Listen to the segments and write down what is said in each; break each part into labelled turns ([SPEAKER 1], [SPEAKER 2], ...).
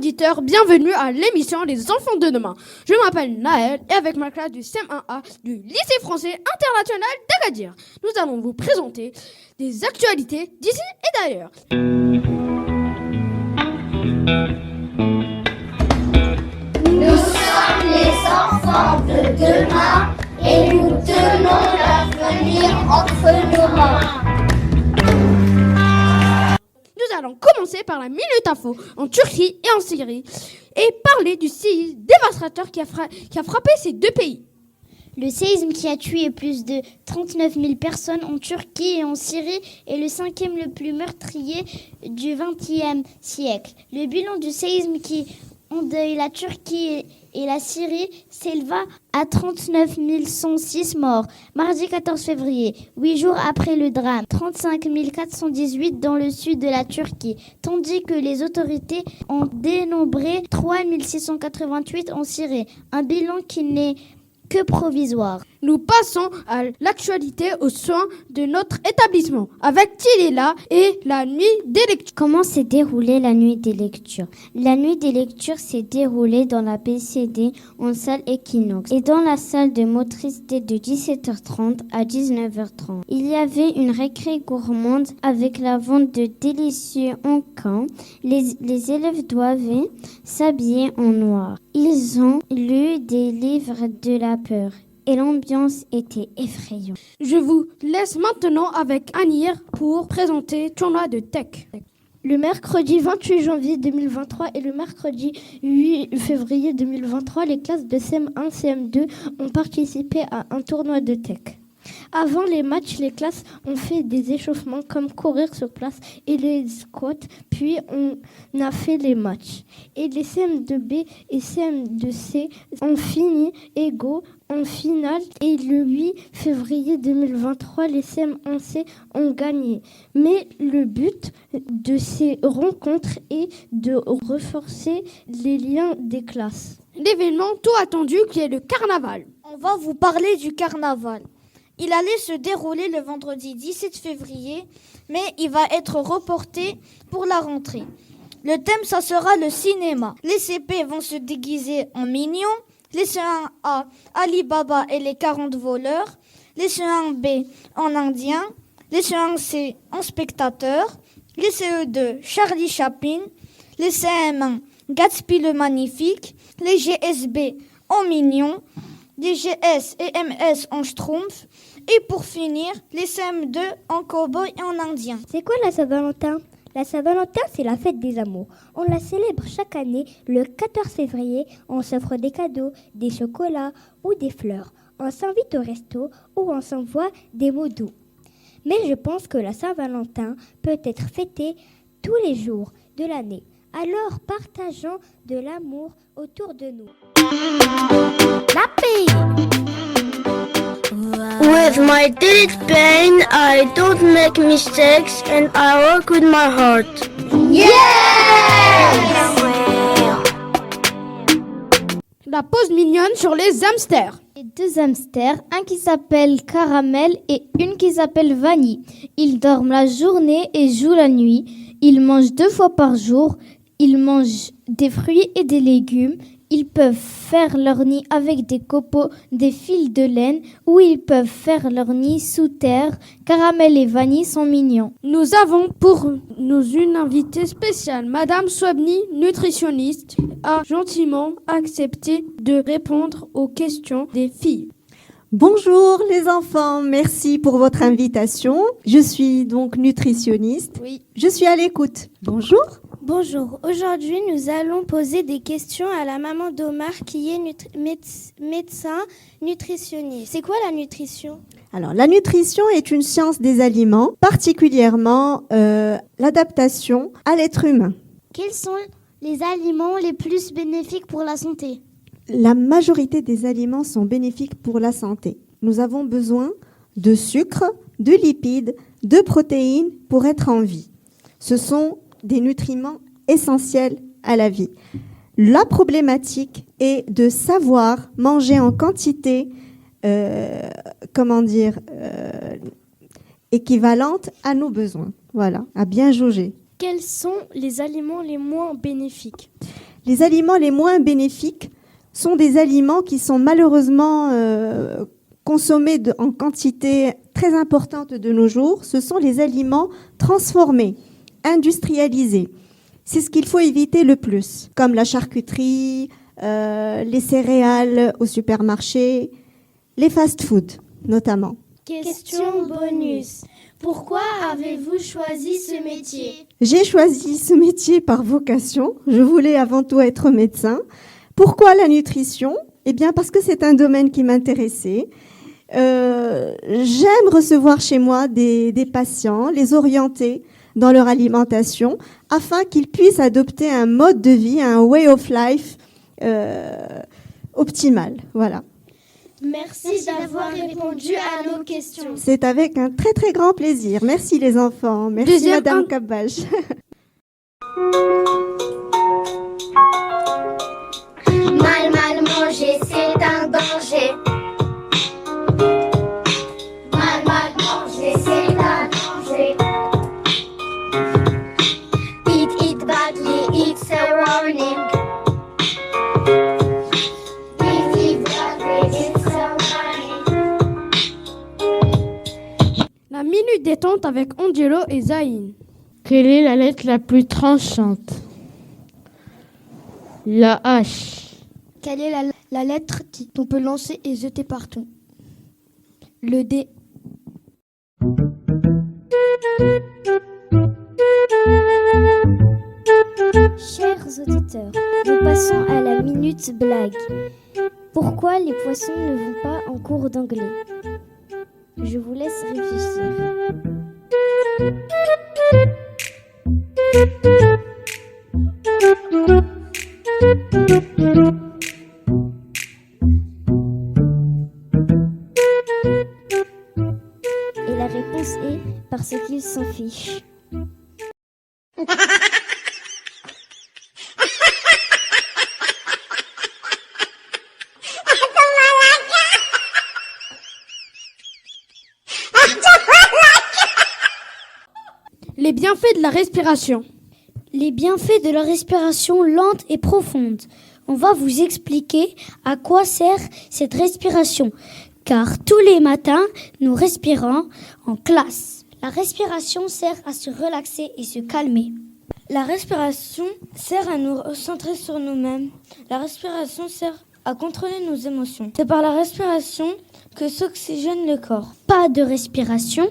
[SPEAKER 1] auditeurs, bienvenue à l'émission Les Enfants de demain. Je m'appelle Naël et avec ma classe du CM1A du lycée français international d'Agadir, nous allons vous présenter des actualités d'ici et d'ailleurs.
[SPEAKER 2] Nous sommes les enfants de demain et nous tenons l'avenir entre nos mains.
[SPEAKER 1] Nous allons commencer par la Minute Info en Turquie et en Syrie et parler du séisme dévastateur qui a frappé ces deux pays.
[SPEAKER 3] Le séisme qui a tué plus de 39 000 personnes en Turquie et en Syrie est le cinquième le plus meurtrier du XXe siècle. Le bilan du séisme qui endeuille la Turquie et la Syrie s'éleva à 39 106 morts. Mardi 14 février, 8 jours après le drame, 35 418 dans le sud de la Turquie, tandis que les autorités ont dénombré 3 688 en Syrie. Un bilan qui n'est que provisoire.
[SPEAKER 1] Nous passons à l'actualité aux soins de notre établissement avec Tilila et la nuit des lectures.
[SPEAKER 4] Comment s'est déroulée la nuit des lectures? La nuit des lectures s'est déroulée dans la BCD en salle Equinox et dans la salle de motricité de 17h30 à 19h30. Il y avait une récré gourmande avec la vente de délicieux en camp. Les élèves doivent s'habiller en noir. Ils ont lu des livres de la peur. Et l'ambiance était effrayante.
[SPEAKER 1] Je vous laisse maintenant avec Anir pour présenter le tournoi de tech.
[SPEAKER 5] Le mercredi 28 janvier 2023 et le mercredi 8 février 2023, les classes de CM1, CM2 ont participé à un tournoi de tech. Avant les matchs, les classes ont fait des échauffements comme courir sur place et les squats, puis on a fait les matchs. Et les CM2B et CM2C ont fini égaux en finale et le 8 février 2023, les CM1C ont gagné. Mais le but de ces rencontres est de renforcer les liens des classes.
[SPEAKER 1] L'événement tout attendu qui est le carnaval.
[SPEAKER 6] On va vous parler du carnaval. Il allait se dérouler le vendredi 17 février, mais il va être reporté pour la rentrée. Le thème, ça sera le cinéma. Les CP vont se déguiser en mignons, les CE1A, Ali Baba et les 40 voleurs, les CE1B en indien, les CE1C en spectateur, les CE2 Charlie Chaplin, les CM1 Gatsby le Magnifique, les GSB en mignon, les GS et MS en schtroumpf, et pour finir, les CM2 en cow-boy et en indien.
[SPEAKER 5] C'est quoi la Saint-Valentin ? La Saint-Valentin, c'est la fête des amours. On la célèbre chaque année le 14 février. On s'offre des cadeaux, des chocolats ou des fleurs. On s'invite au resto ou on s'envoie des mots doux. Mais je pense que la Saint-Valentin peut être fêtée tous les jours de l'année. Alors partageons de l'amour autour de nous.
[SPEAKER 2] La paix.
[SPEAKER 7] With my teeth pain, I don't make mistakes and I work with my heart.
[SPEAKER 1] La pause mignonne sur les hamsters.
[SPEAKER 3] Et deux hamsters, un qui s'appelle Caramel et une qui s'appelle Vanille. Ils dorment la journée et jouent la nuit. Ils mangent 2 fois par jour. Ils mangent des fruits et des légumes. Ils peuvent faire leur nid avec des copeaux, des fils de laine, ou ils peuvent faire leur nid sous terre. Caramel et Vanille sont mignons.
[SPEAKER 1] Nous avons pour nous une invitée spéciale. Madame Swabni, nutritionniste, a gentiment accepté de répondre aux questions des filles.
[SPEAKER 8] Bonjour les enfants, merci pour votre invitation. Je suis donc nutritionniste.
[SPEAKER 1] Oui.
[SPEAKER 8] Je suis à l'écoute. Bonjour.
[SPEAKER 5] Bonjour, aujourd'hui nous allons poser des questions à la maman d'Omar qui est médecin nutritionniste. C'est quoi la nutrition ?
[SPEAKER 8] Alors la nutrition est une science des aliments, particulièrement l'adaptation à l'être humain.
[SPEAKER 3] Quels sont les aliments les plus bénéfiques pour la santé ?
[SPEAKER 8] La majorité des aliments sont bénéfiques pour la santé. Nous avons besoin de sucre, de lipides, de protéines pour être en vie. Ce sont des nutriments essentiels à la vie. La problématique est de savoir manger en quantité, équivalente à nos besoins. Voilà, à bien jauger.
[SPEAKER 5] Quels sont les aliments les moins bénéfiques ?
[SPEAKER 8] Les aliments les moins bénéfiques sont des aliments qui sont malheureusement consommés en quantité très importante de nos jours. Ce sont les aliments transformés, industrialisés. C'est ce qu'il faut éviter le plus, comme la charcuterie, les céréales au supermarché, les fast-foods notamment.
[SPEAKER 3] Question bonus. Pourquoi avez-vous choisi ce métier?
[SPEAKER 8] J'ai choisi ce métier par vocation. Je voulais avant tout être médecin. Pourquoi la nutrition? Eh bien, parce que c'est un domaine qui m'intéressait. J'aime recevoir chez moi des patients, les orienter dans leur alimentation afin qu'ils puissent adopter un mode de vie, un way of life optimal. Voilà.
[SPEAKER 3] Merci d'avoir répondu à nos questions.
[SPEAKER 8] C'est avec un très très grand plaisir. Merci les enfants. Merci Madame Kabbaj.
[SPEAKER 2] Mal manger, c'est un danger. Mal manger, c'est un danger. Eat badly, it's a warning. Eat badly, it's a warning.
[SPEAKER 1] La minute détente avec Angelo et Zayn.
[SPEAKER 5] Quelle est la lettre la plus tranchante? La H.
[SPEAKER 6] Quelle est la lettre qu'on peut lancer et jeter partout? Le D.
[SPEAKER 4] Chers auditeurs, nous passons à la minute blague. Pourquoi les poissons ne vont pas en cours d'anglais? Je vous laisse réfléchir. Et la réponse est parce qu'ils s'en fichent.
[SPEAKER 1] Les bienfaits de la respiration.
[SPEAKER 3] Les bienfaits de la respiration lente et profonde. On va vous expliquer à quoi sert cette respiration, car tous les matins, nous respirons en classe. La respiration sert à se relaxer et se calmer.
[SPEAKER 6] La respiration sert à nous recentrer sur nous-mêmes. La respiration sert à contrôler nos émotions. C'est par la respiration que s'oxygène le corps.
[SPEAKER 3] Pas de respiration,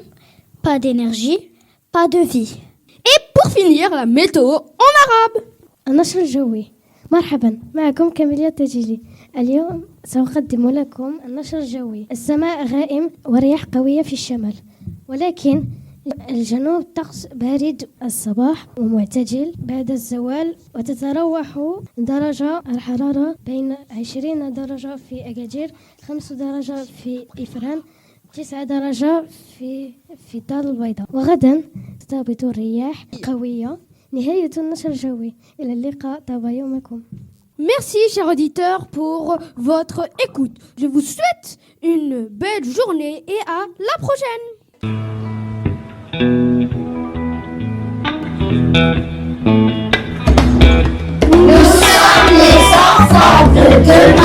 [SPEAKER 3] pas d'énergie, pas de vie.
[SPEAKER 1] Et pour finir, la météo en arabe.
[SPEAKER 5] النشر الجوي. مرحبا، معكم كاميليا التجيلي. اليوم سأقدم لكم النشر الجوي. السماء غائم ورياح قوية في الشمال، ولكن الجنوب طقس بارد الصباح ومعتدل بعد الزوال، وتتراوح درجة الحرارة بين 20 درجة في أكادير، 5 درجة في إفران، 9 درجة في دار البيضاء. وغدا تهبط الرياح قوية. نهاية النشر الجوي. إلى اللقاء، طاب يومكم.
[SPEAKER 1] Merci, chers auditeurs, pour votre écoute. Je vous souhaite une belle journée et à la prochaine.
[SPEAKER 2] Nous sommes les enfants de demain.